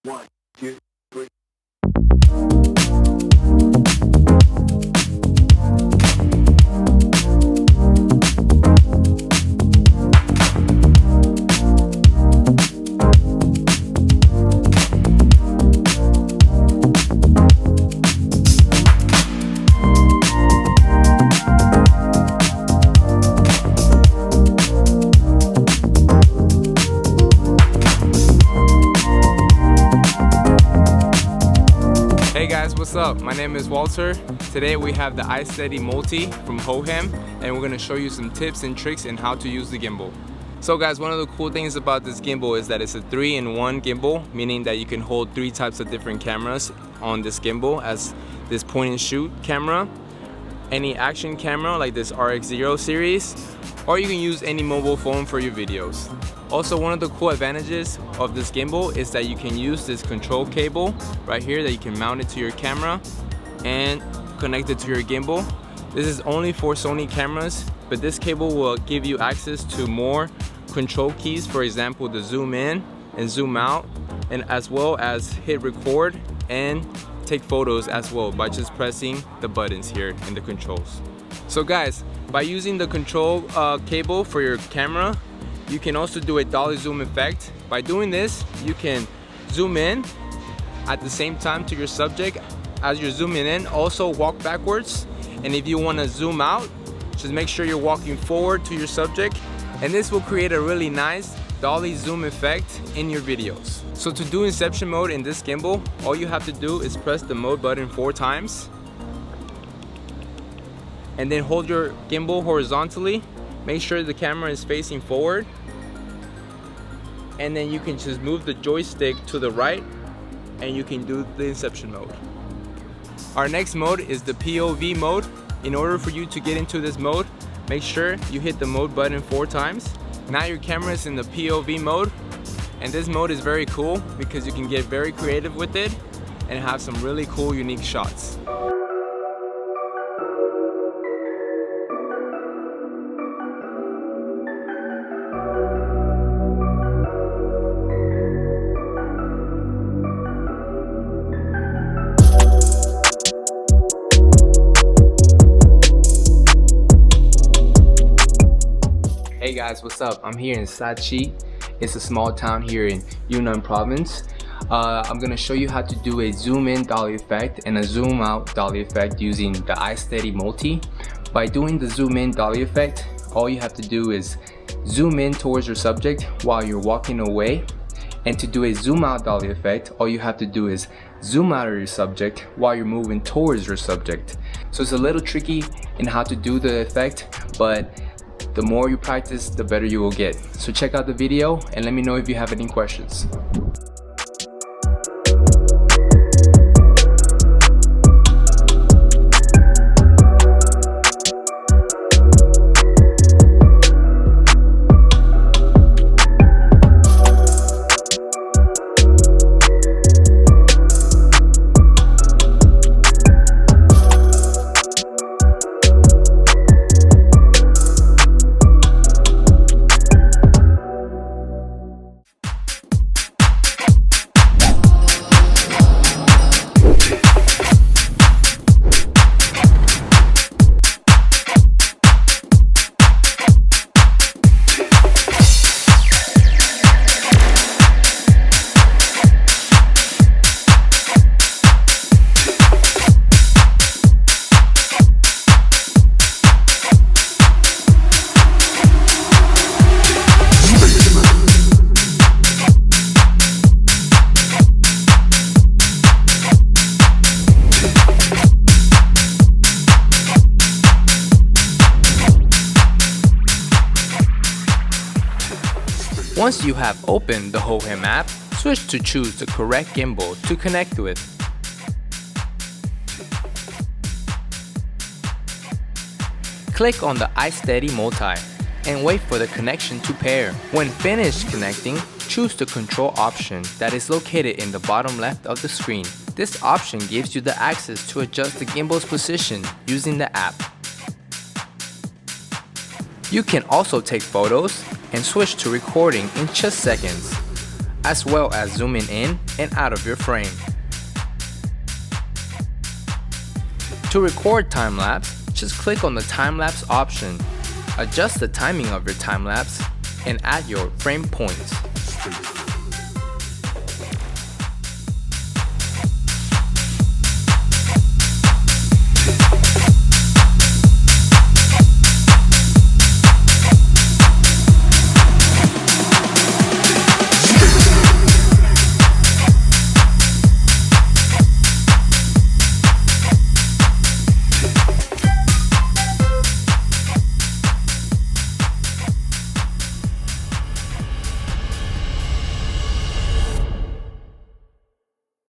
One, two, three. Hey guys, what's up? My name is Walter. Today we have the iSteady Multi from Hohem, and we're going to show you some tips and tricks in how to use the gimbal. So guys, one of the cool things about this gimbal is that it's a 3-in-1 gimbal, meaning that you can hold 3 types of different cameras on this gimbal, as this point and shoot camera, any action camera like this RX0 series, or you can use any mobile phone for your videos. Also, one of the cool advantages of this gimbal is that you can use this control cable right here that you can mount it to your camera and connect it to your gimbal. This is only for Sony cameras, but this cable will give you access to more control keys, for example the zoom in and zoom out, and as well as hit record and take photos as well by just pressing the buttons here in the controls. So guys, by using the control cable for your camera, you can also do a dolly zoom effect. By doing this, you can zoom in at the same time to your subject as you're zooming in, also walk backwards, and if you want to zoom out, just make sure you're walking forward to your subject, and this will create a really nice dolly zoom effect in your videos. So to do Inception mode in this gimbal, all you have to do is press the mode button 4 times and then hold your gimbal horizontally. Make sure the camera is facing forward, and then you can just move the joystick to the right and you can do the Inception mode. Our next mode is the POV mode. In order for you to get into this mode, make sure you hit the mode button 4 times. Now your camera is in the POV mode, and this mode is very cool because you can get very creative with it and have some really cool unique shots. Hey guys, what's up? I'm here in Sachi. It's a small town here in Yunnan province. I'm gonna show you how to do a zoom in dolly effect and a zoom out dolly effect using the iSteady Multi. By doing the zoom in dolly effect, all you have to do is zoom in towards your subject while you're walking away. And to do a zoom out dolly effect, all you have to do is zoom out of your subject while you're moving towards your subject. So it's a little tricky in how to do the effect, but the more you practice, the better you will get. So check out the video and let me know if you have any questions. Once you have opened the Hohem app, switch to choose the correct gimbal to connect with. Click on the iSteady Multi and wait for the connection to pair. When finished connecting, choose the control option that is located in the bottom left of the screen. This option gives you the access to adjust the gimbal's position using the app. You can also take photos and switch to recording in just seconds. as well as zooming in and out of your frame. To record time-lapse, just click on the time-lapse option, adjust the timing of your time-lapse, and add your frame points.